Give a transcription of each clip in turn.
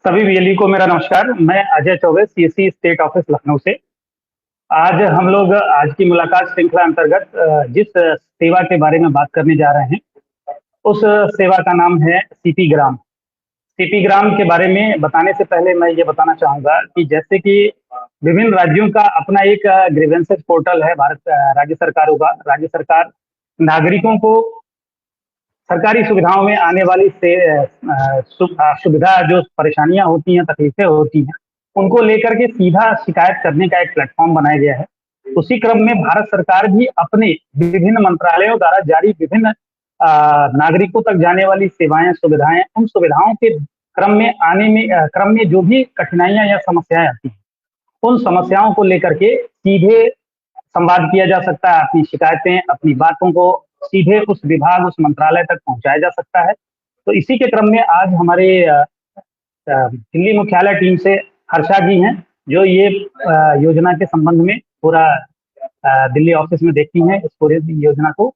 सभी वीएलई को मेरा नमस्कार। मैं Ajay Choubey, CSC state office Lucknow से। आज हम लोग आज की मुलाकात श्रृंखला अंतर्गत जिस सेवा के बारे में बात करने जा रहे हैं, उस सेवा का नाम है सीपी ग्राम। सीपी ग्राम के बारे में बताने से पहले मैं ये बताना चाहूँगा कि जैसे कि विभिन्न राज्यों का अपना एक ग्रीवेंसेस पोर्टल है, भारत राज्य सरकारों का। राज्य सरकार नागरिकों को सरकारी सुविधाओं में आने वाली से सुविधा जो परेशानियां होती हैं, तकलीफें होती हैं, उनको लेकर के सीधा शिकायत करने का एक प्लेटफॉर्म बनाया गया है। उसी क्रम में भारत सरकार भी अपने विभिन्न मंत्रालयों द्वारा जारी विभिन्न नागरिकों तक जाने वाली सेवाएं, सुविधाएं, उन सुविधाओं के क्रम में जो भी कठिनाइयां या समस्याएं आती हैं, उन समस्याओं को लेकर के सीधे संवाद किया जा सकता है। अपनी शिकायतें, अपनी बातों को सीधे उस विभाग, उस मंत्रालय तक पहुंचाया जा सकता है। तो इसी के क्रम में आज हमारे दिल्ली मुख्यालय टीम से हर्षा जी हैं, जो ये योजना के संबंध में पूरा दिल्ली ऑफिस में देखती हैं इस पूरी योजना को।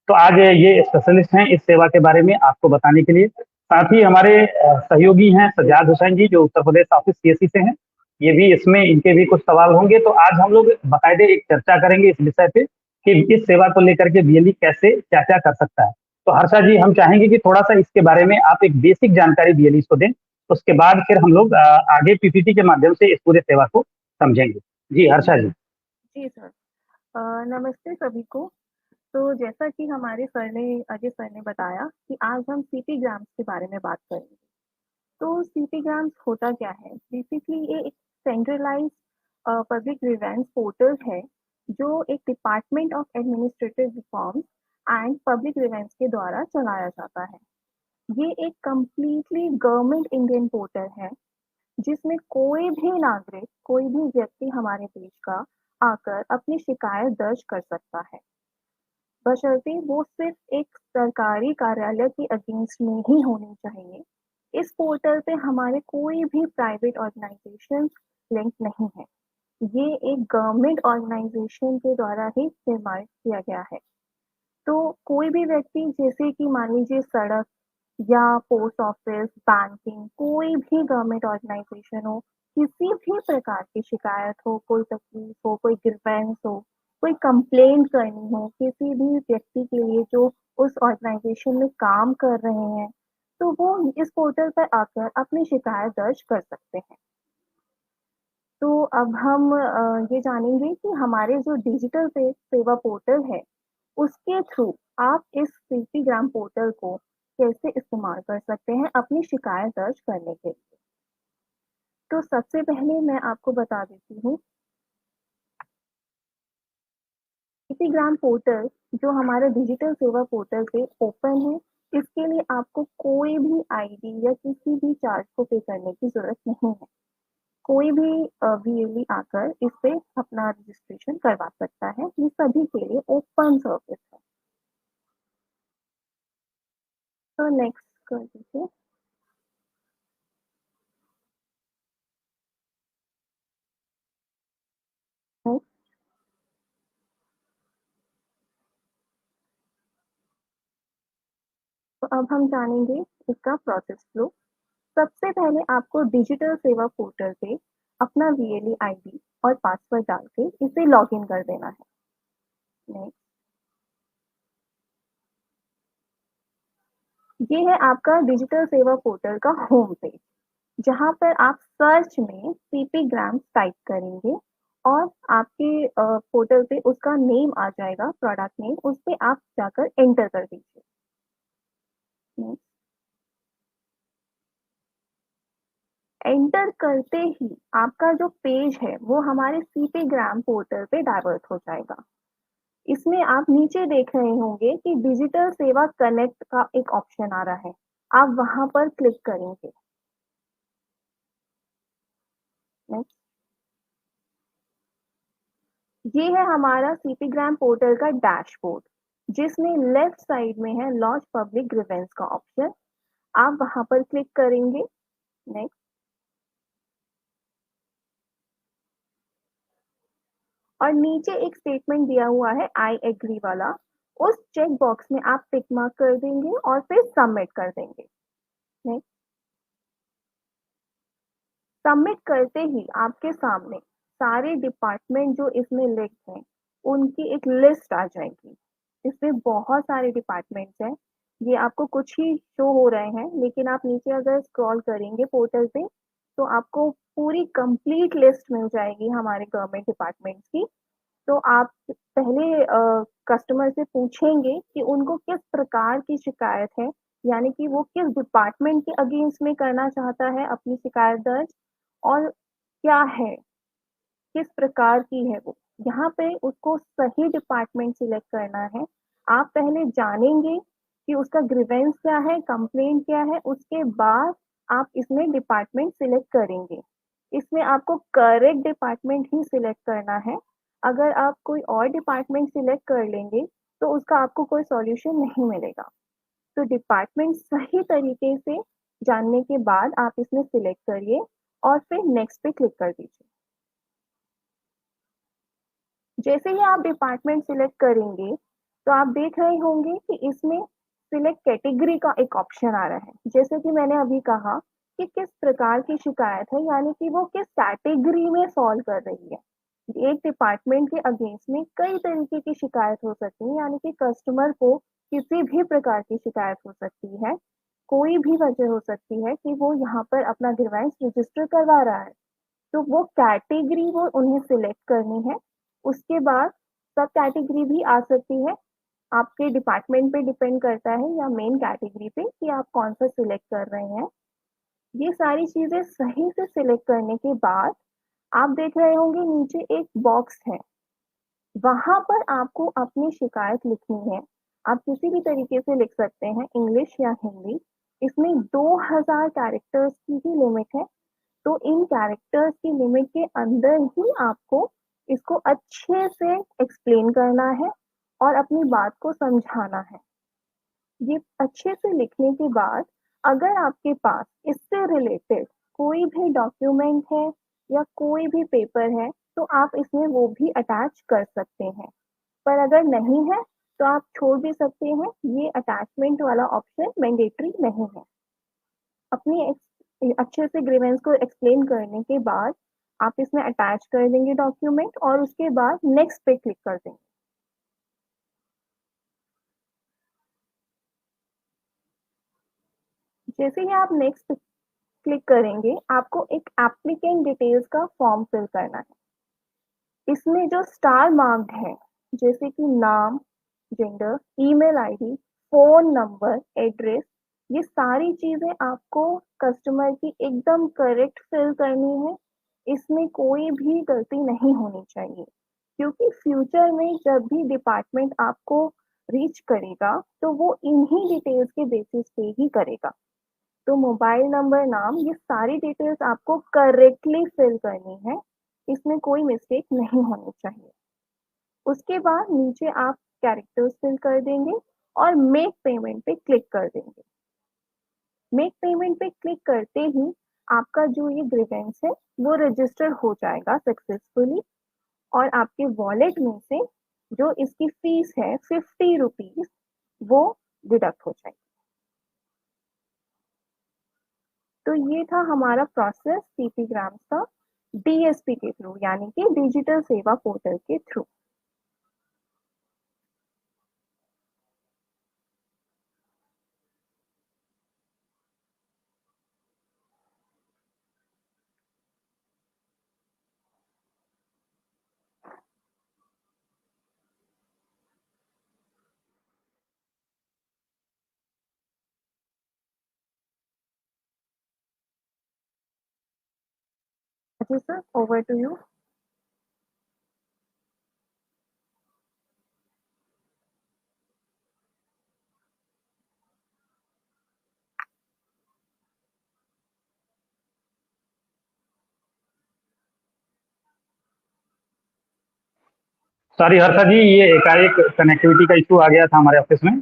तो आज ये स्पेशलिस्ट हैं इस सेवा के बारे में आपको बताने के लिए। साथ ही हमारे सहयोगी हैं सज्जाद हुसैन जी, जो उत्तर प्रदेश ऑफिस सीएससी से हैं। ये भी इसमें इनके भी कुछ सवाल होंगे। तो आज हम लोग बाकायदे एक चर्चा करेंगे इस विषय पे कि इस सेवा को लेकर के वीएलई कैसे क्या क्या कर सकता है। तो हर्षा जी, हम चाहेंगे कि थोड़ा सा इसके बारे में आप एक बेसिक जानकारी वीएलई को दें। उसके बाद फिर हम लोग आगे पीपीटी के माध्यम से इस पूरे सेवा को समझेंगे। जी हर्षा जी। जी सर। नमस्ते सभी को। तो जैसा कि हमारे अजय सर ने बताया कि आज हम सीपी ग्राम्स के बारे में बात करेंगे। तो सीपी ग्राम्स होता क्या है? बेसिकली ये एक सेंट्रलाइज्ड पब्लिक ग्रीवेंस पोर्टल है, जो एक department of administrative reforms and public grievance के द्वारा चलाया जाता है। ये एक कंप्लीटली गवर्नमेंट इंडियन पोर्टल है, जिसमें कोई भी नागरिक, कोई भी व्यक्ति हमारे देश का आकर अपनी शिकायत दर्ज कर सकता है, बशर्ते वो सिर्फ एक सरकारी कार्यालय के अगेंस्ट में ही होनी चाहिए। इस पोर्टल पे हमारे कोई भी प्राइवेट ऑर्गेनाइजेशन लिंक नहीं है। ये एक गवर्नमेंट ऑर्गेनाइजेशन के द्वारा ही निर्माणित किया गया है। तो कोई भी व्यक्ति, जैसे कि मान लीजिए सड़क या पोस्ट ऑफिस, बैंकिंग, कोई भी गवर्नमेंट ऑर्गेनाइजेशन हो, किसी भी प्रकार की शिकायत हो, कोई तकलीफ हो, कोई ग्रीवेंस हो, कोई कंप्लेंट करनी हो किसी भी व्यक्ति के लिए जो उस ऑर्गेनाइजेशन में काम कर रहे हैं, तो वो इस पोर्टल पर आकर अपनी शिकायत दर्ज कर सकते हैं। तो अब हम ये जानेंगे कि हमारे जो डिजिटल सेवा पोर्टल है, उसके थ्रू आप इस सीपी ग्राम पोर्टल को कैसे इस्तेमाल कर सकते हैं अपनी शिकायत दर्ज करने के लिए। तो सबसे पहले मैं आपको बता देती हूँ, सीपी ग्राम पोर्टल जो हमारा डिजिटल सेवा पोर्टल से ओपन है, इसके लिए आपको कोई भी आईडी या किसी भी चार्ज को पे करने की जरूरत नहीं है। कोई भी वीएलई आकर इस पे अपना रजिस्ट्रेशन करवा सकता है। ये सभी के लिए ओपन सर्विस है। तो नेक्स्ट कर दीजिए। तो अब हम जानेंगे इसका प्रोसेस फ्लो। सबसे पहले आपको डिजिटल सेवा पोर्टल पे अपना वीएलई आईडी और पासवर्ड डाल के इसे लॉगिन कर देना है। नेक्स्ट, ये है आपका डिजिटल सेवा पोर्टल का होम पेज, जहां पर आप सर्च में सीपी ग्राम्स टाइप करेंगे और आपके पोर्टल पे उसका नेम आ जाएगा, प्रोडक्ट नेम, उस पे आप जाकर एंटर कर दीजिए। एंटर करते ही आपका जो पेज है वो हमारे सीपी ग्राम पोर्टल पे डाइवर्ट हो जाएगा। इसमें आप नीचे देख रहे होंगे कि डिजिटल सेवा कनेक्ट का एक ऑप्शन आ रहा है, आप वहां पर क्लिक करेंगे। नेक्स्ट, ये है हमारा सीपी ग्राम पोर्टल का डैशबोर्ड, जिसमें लेफ्ट साइड में है लॉन्च पब्लिक ग्रीवेंस का ऑप्शन, आप वहां पर क्लिक करेंगे। नेक्स्ट, और नीचे एक स्टेटमेंट दिया हुआ है आई एग्री वाला, उस चेक बॉक्स में आप टिक मार्क कर देंगे और फिर सबमिट कर देंगे। नेक्स्ट, सबमिट करते ही आपके सामने सारे डिपार्टमेंट जो इसमें लिस्ट हैं, उनकी एक लिस्ट आ जाएगी। इसमें बहुत सारे डिपार्टमेंट्स हैं। ये आपको कुछ ही शो हो रहे हैं, लेकिन आप नीचे अगर स्क्रॉल करेंगे पोर्टल पे, तो आपको पूरी कंप्लीट लिस्ट मिल जाएगी हमारे गवर्नमेंट डिपार्टमेंट्स की। तो आप पहले कस्टमर से पूछेंगे कि उनको किस प्रकार की शिकायत है, यानी कि वो किस डिपार्टमेंट के अगेंस्ट में करना चाहता है अपनी शिकायत दर्ज, और क्या है, किस प्रकार की है वो। यहाँ पे उसको सही डिपार्टमेंट सिलेक्ट करना है। आप पहले जानेंगे कि उसका ग्रीवेंस क्या है, कंप्लेंट क्या है, उसके बाद आप इसमें डिपार्टमेंट सिलेक्ट करेंगे। इसमें आपको करेक्ट डिपार्टमेंट ही सिलेक्ट करना है। अगर आप कोई और डिपार्टमेंट सिलेक्ट कर लेंगे, तो उसका आपको कोई सॉल्यूशन नहीं मिलेगा। तो डिपार्टमेंट सही तरीके से जानने के बाद आप इसमें सिलेक्ट करिए और फिर नेक्स्ट पे क्लिक कर दीजिए। जैसे ही आप डिपार्टमेंट सिलेक्ट करेंगे, तो आप देख रहे होंगे कि इसमें सिलेक्ट कैटेगरी का एक ऑप्शन आ रहा है। जैसे कि मैंने अभी कहा कि किस प्रकार की शिकायत है, यानी कि वो किस कैटेगरी में फॉल कर रही है। एक डिपार्टमेंट के अगेंस्ट में कई तरीके की शिकायत हो सकती है, यानी कि कस्टमर को किसी भी प्रकार की शिकायत हो सकती है। कोई भी वजह हो सकती है कि वो यहाँ पर अपना ग्रीवेंस रजिस्टर करवा रहा है। तो वो कैटेगरी वो उन्हें सिलेक्ट करनी है। उसके बाद सब कैटेगरी भी आ सकती है। आपके डिपार्टमेंट पे डिपेंड करता है या मेन कैटेगरी पे कि आप कौन सा सिलेक्ट कर रहे हैं। ये सारी चीजें सही से सिलेक्ट करने के बाद आप देख रहे होंगे नीचे एक बॉक्स है। वहां पर आपको अपनी शिकायत लिखनी है। आप किसी भी तरीके से लिख सकते हैं, इंग्लिश या हिंदी। इसमें 2000 कैरेक्टर्स की ही लिमिट है। तो इन कैरेक्टर्स की लिमिट के अंदर ही आपको इसको अच्छे से एक्सप्लेन करना है और अपनी बात को समझाना है। ये अच्छे से लिखने के बाद अगर आपके पास इससे रिलेटेड कोई भी डॉक्यूमेंट है या कोई भी पेपर है, तो आप इसमें वो भी अटैच कर सकते हैं। पर अगर नहीं है, तो आप छोड़ भी सकते हैं। ये अटैचमेंट वाला ऑप्शन मैंडेटरी नहीं है। अपनी अच्छे से ग्रीवेंस को एक्सप्लेन करने के बाद आप इसमें अटैच कर देंगे डॉक्यूमेंट और उसके बाद नेक्स्ट पे क्लिक कर देंगे। जैसे ही आप नेक्स्ट क्लिक करेंगे, आपको एक एप्लीकेंट डिटेल्स का फॉर्म फिल करना है। इसमें जो स्टार मार्क्ड है, जैसे कि नाम, gender, email ID, phone number, address, ये सारी चीजें आपको कस्टमर की एकदम करेक्ट फिल करनी है। इसमें कोई भी गलती नहीं होनी चाहिए, क्योंकि फ्यूचर में जब भी डिपार्टमेंट आपको रीच करेगा, तो वो इन्हीं डिटेल्स के बेसिस पे ही करेगा। तो मोबाइल नंबर, नाम, ये सारी डिटेल्स आपको करेक्टली फिल करनी है। इसमें कोई मिस्टेक नहीं होनी चाहिए। उसके बाद नीचे आप कैरेक्टर्स फिल कर देंगे और मेक पेमेंट पे क्लिक कर देंगे। मेक पेमेंट पे क्लिक करते ही आपका जो ये ग्रीवेंस है वो रजिस्टर हो जाएगा सक्सेसफुली, और आपके वॉलेट में से जो इसकी फीस है 50 रुपीज, वो डिडक्ट हो जाएगी। तो ये था हमारा प्रोसेस सीपी ग्राम्स का डीएसपी के थ्रू, यानी कि डिजिटल सेवा पोर्टल के थ्रू। जी sir, over to you. Sorry Harsha ji, ये एकाएक कनेक्टिविटी का इशू आ गया था हमारे ऑफिस में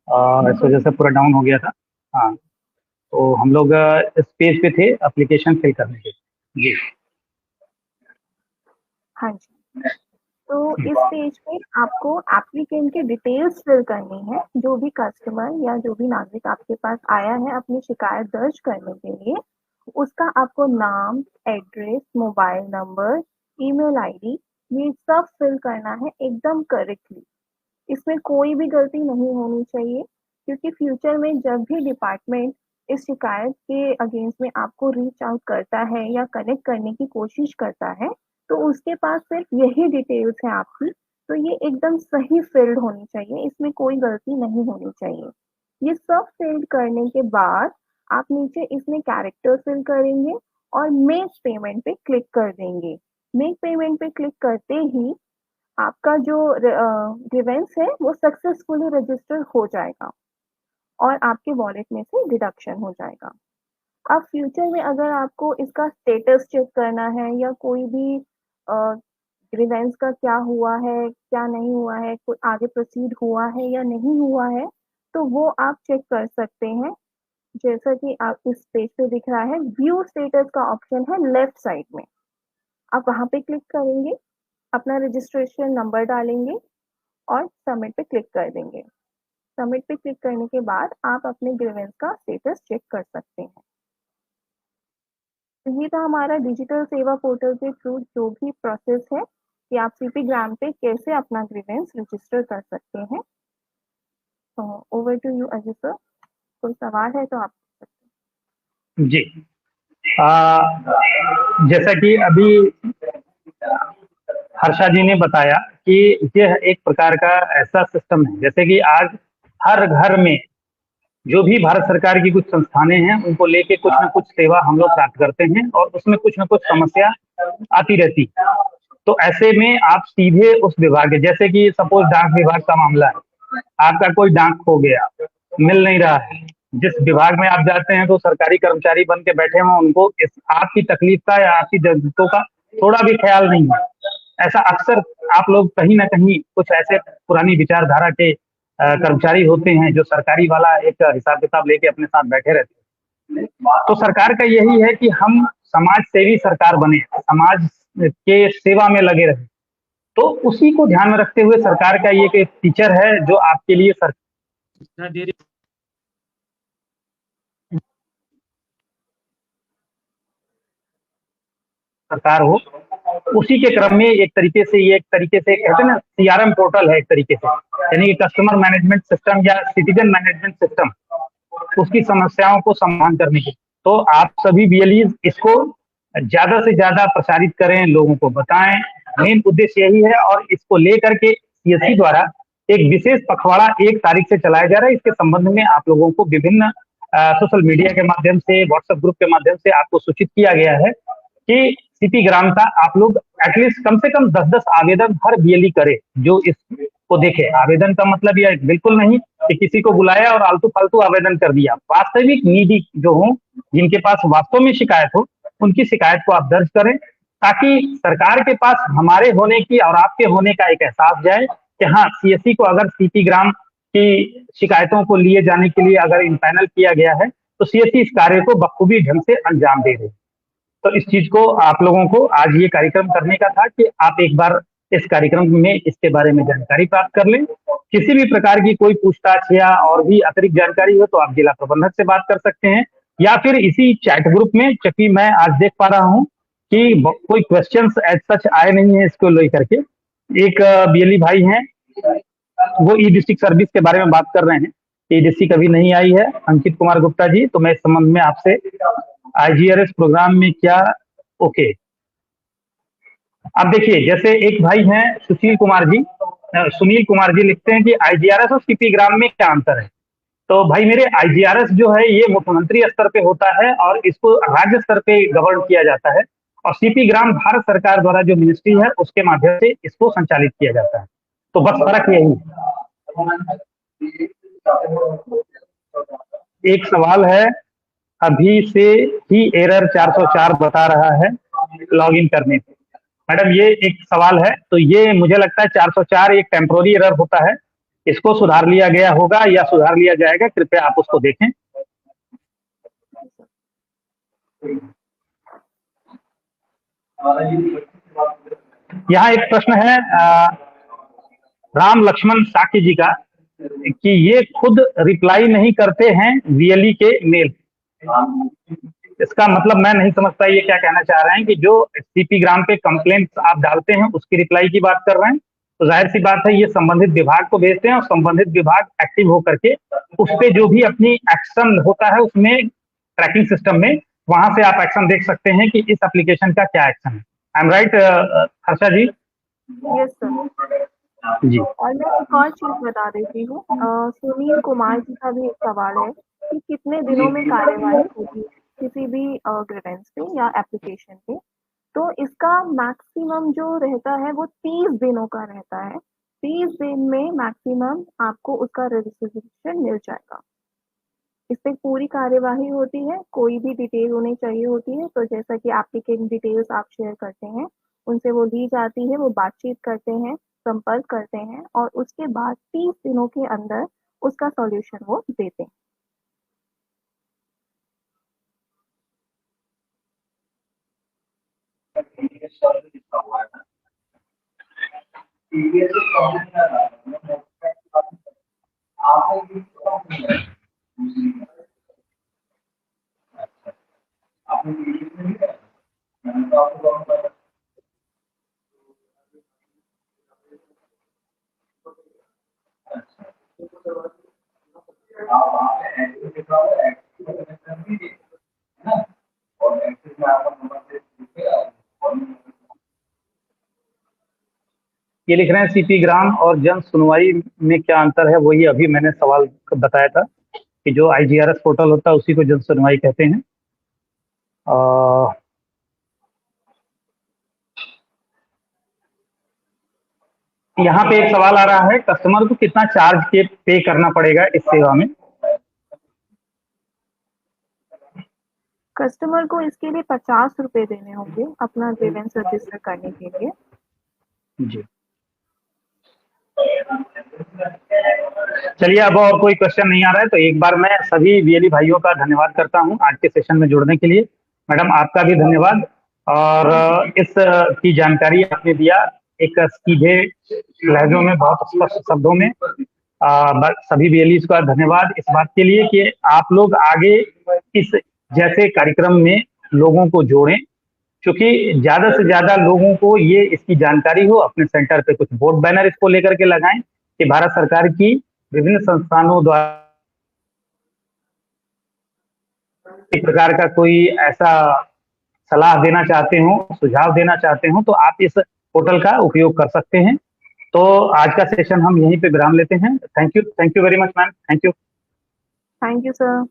और इस वजह से पूरा डाउन हो गया था। हाँ, तो हम लोग इस पेज पे थे एप्लीकेशन फिल करने के। जी। हाँ जी। तो इस पेज पे आपको एप्लीकेंट की डिटेल्स फिल करनी है। जो भी कस्टमर या जो भी नागरिक आपके पास आया है अपनी शिकायत दर्ज करने के लिए, उसका आपको नाम, address, mobile number, email ID ये सब फिल करना है एकदम करेक्टली। इसमें कोई भी गलती नहीं होनी चाहिए, क्योंकि फ्यूचर में जब भी डिपार्टमेंट इस शिकायत के अगेंस्ट में आपको रीच आउट करता है या कनेक्ट करने की कोशिश करता है, तो उसके पास सिर्फ यही डिटेल्स हैं आपकी। तो ये एकदम सही फिल्ड होनी चाहिए, इसमें कोई गलती नहीं होनी चाहिए। ये सब फिल्ड करने के बाद आप नीचे इसमें कैरेक्टर फिल करेंगे और मेक पेमेंट पे क्लिक कर देंगे। मेक पेमेंट पे क्लिक करते ही आपका जो ग्रीवेंस है वो सक्सेसफुली रजिस्टर हो जाएगा और आपके वॉलेट में से डिडक्शन हो जाएगा। अब फ्यूचर में अगर आपको इसका स्टेटस चेक करना है या कोई भी ग्रीवेंस का क्या हुआ है, क्या नहीं हुआ है, कोई आगे प्रोसीड हुआ है या नहीं हुआ है, तो वो आप चेक कर सकते हैं। जैसा कि आप इस पेज पे दिख रहा है, व्यू स्टेटस का ऑप्शन है लेफ्ट साइड में। आप वहाँ पे क्लिक करेंगे, अपना रजिस्ट्रेशन नंबर डालेंगे और सबमिट पे क्लिक कर देंगे। सबमिट पे क्लिक करने के बाद आप अपने ग्रीवेंस का स्टेटस चेक कर सकते हैं। तो ये था हमारा डिजिटल सेवा पोर्टल के थ्रू जो भी प्रोसेस है कि आप सीपी ग्राम पे कैसे अपना ग्रीवेंस रजिस्टर कर सकते हैं। Over to you Ajay sir, कोई सवाल है तो आप पूछ सकते हैं। जी, जैसा कि अभी हर्षा जी ने बताया कि यह एक प्रकार का ऐसा सिस्टम है, जैसे कि आज हर घर में जो भी भारत सरकार की कुछ संस्थानें हैं उनको लेके कुछ न कुछ सेवा हम लोग प्राप्त करते हैं और उसमें कुछ न कुछ समस्या आती रहती है। तो ऐसे में आप सीधे उस विभाग, जैसे कि सपोज डाक विभाग का मामला है, आपका कोई डाक खो गया, मिल नहीं रहा है, जिस विभाग में आप जाते हैं तो सरकारी कर्मचारी बन के बैठे हुए, उनको इस आपकी तकलीफ का या आपकी जरूरतों का थोड़ा भी ख्याल नहीं है। ऐसा अक्सर आप लोग कहीं ना कहीं कुछ ऐसे पुरानी विचारधारा के कर्मचारी होते हैं जो सरकारी वाला एक हिसाब किताब लेके अपने साथ बैठे रहते हैं। तो सरकार का यही है कि हम समाज सेवी सरकार बने, समाज के सेवा में लगे रहे। तो उसी को ध्यान में रखते हुए सरकार का ये एक फीचर है जो आपके लिए सरकार दे रही सरकार हो, उसी के क्रम में एक तरीके से ये एक तरीके से कहते हैं ना सीआरएम पोर्टल है एक तरीके से, यानी कि कस्टमर मैनेजमेंट सिस्टम या सिटीजन मैनेजमेंट सिस्टम, उसकी समस्याओं को समाधान करने की। तो आप सभी बीएलई इसको ज्यादा से ज्यादा प्रसारित करें, लोगों को बताएं, मेन उद्देश्य यही है। और इसको लेकर के सीएससी द्वारा एक विशेष पखवाड़ा 1 तारीख से चलाया जा रहा है। इसके संबंध में आप लोगों को विभिन्न सोशल मीडिया के माध्यम से, व्हाट्सएप ग्रुप के माध्यम से आपको सूचित किया गया है कि सीपी ग्राम का आप लोग एटलीस्ट कम से कम 10-10 आवेदन हर बीएलई करे जो इसको देखे। आवेदन का मतलब यह बिल्कुल नहीं कि किसी को बुलाया और आलतू फालतू आवेदन कर दिया। वास्तविक नीडी जो हो, जिनके पास वास्तव में शिकायत हो, उनकी शिकायत को आप दर्ज करें, ताकि सरकार के पास हमारे होने की और आपके होने का एक एहसास जाए कि हाँ, सीएससी को अगर सीपी ग्राम की शिकायतों को लिए जाने के लिए अगर इम्पैनल किया गया है तो सीएससी इस कार्य को बखूबी ढंग से अंजाम दे रही है। तो इस चीज को आप लोगों को आज ये कार्यक्रम करने का था कि आप एक बार इस कार्यक्रम में इसके बारे में जानकारी प्राप्त कर लें। किसी भी प्रकार की कोई पूछताछ या और भी अतिरिक्त जानकारी हो तो आप जिला प्रबंधक से बात कर सकते हैं या फिर इसी चैट ग्रुप में, क्योंकि मैं आज देख पा रहा हूँ कि कोई क्वेश्चंस एज सच आए नहीं है इसको लेकर के। एक बीएलई भाई हैं, वो ई डिस्ट्रिक्ट सर्विस के बारे में बात कर रहे हैं। ई डिस्ट्रिक्ट अभी नहीं आई है, अंकित कुमार गुप्ता जी। तो मैं इस संबंध में आपसे आईजीआरएस प्रोग्राम में क्या ओके अब देखिए, जैसे एक भाई हैं सुनील कुमार जी लिखते हैं कि आईजीआरएस और सीपी ग्राम में क्या अंतर है। तो भाई मेरे, आईजीआरएस जो है ये मुख्यमंत्री स्तर पे होता है और इसको राज्य स्तर पे गवर्न किया जाता है, और सीपी ग्राम भारत सरकार द्वारा जो मिनिस्ट्री है उसके माध्यम से इसको संचालित किया जाता है। तो बस फर्क यही है। एक सवाल है, अभी से ही एरर 404 बता रहा है लॉगिन करने पे। मैडम ये एक सवाल है, तो ये मुझे लगता है 404 एक टेम्पोररी एरर होता है, इसको सुधार लिया गया होगा या सुधार लिया जाएगा, कृपया आप उसको देखें। यहाँ एक प्रश्न है राम लक्ष्मण साकी जी का कि ये खुद रिप्लाई नहीं करते हैं वीएलई के मेल। इसका मतलब मैं नहीं समझता ये क्या कहना चाह रहे हैं कि जो सीपी ग्राम पे कंप्लेंट्स आप डालते हैं उसकी रिप्लाई की बात कर रहे हैं, तो जाहिर सी बात है ये संबंधित विभाग को भेजते हैं और संबंधित विभाग एक्टिव होकर के उस पे जो भी अपनी एक्शन होता है उसमें ट्रैकिंग सिस्टम में वहां से आप एक्शन देख सकते हैं कि इस एप्लीकेशन का क्या एक्शन है। I am right Harsha ji? Yes sir. जी और मैं एक और चीज बता देती हूँ, सुनील कुमार जी का भी एक सवाल है कि कितने दिनों में कार्यवाही होगी किसी भी ग्रीवेंस पे या एप्लीकेशन पे। तो इसका मैक्सिमम जो रहता है वो 30 दिनों का रहता है। 30 दिन में मैक्सिमम आपको उसका रजिस्ट्रेशन मिल जाएगा। इस पे पूरी कार्यवाही होती है, कोई भी डिटेल उन्हें चाहिए होती है तो जैसा कि एप्लीकेंट डिटेल्स आप शेयर करते हैं उनसे वो ली जाती है, वो बातचीत करते हैं, संपर्क करते हैं और उसके बाद 30 दिनों के अंदर उसका सॉल्यूशन वो देते हैं। ये लिख रहे हैं सीपी ग्राम और जन सुनवाई में क्या अंतर है, वही अभी मैंने सवाल बताया था कि जो आईजीआरएस पोर्टल होता है उसी को जन सुनवाई कहते हैं। यहाँ पे एक सवाल आ रहा है, कस्टमर को कितना चार्ज के पे करना पड़ेगा इस सेवा में? कस्टमर को इसके लिए 50 रुपए देने होंगे अपना ग्रीवेंस रजिस्टर करने के लिए। जी चलिए, अब और कोई क्वेश्चन नहीं आ रहा है तो एक बार मैं सभी वीएलई भाइयों का धन्यवाद करता हूं आज के सेशन में जुड़ने के लिए। मैडम आपका भी धन्यवाद, और इस की जानकारी आपने दिया एक सीधे लहजों में, बहुत स्पष्ट शब्दों में। सभी वीएलई का धन्यवाद इस बात के लिए कि आप लोग आगे इस जैसे कार्यक्रम में लोगों को जोड़ें, क्योंकि ज्यादा से ज्यादा लोगों को ये इसकी जानकारी हो। अपने सेंटर पे कुछ बोर्ड बैनर इसको लेकर के लगाएं कि भारत सरकार की विभिन्न संस्थानों द्वारा एक प्रकार का कोई ऐसा सलाह देना चाहते हो, सुझाव देना चाहते हो, तो आप इस पोर्टल का उपयोग कर सकते हैं। तो आज का सेशन हम यहीं पे विराम लेते हैं। Thank you very much ma'am. Thank you. Thank you sir.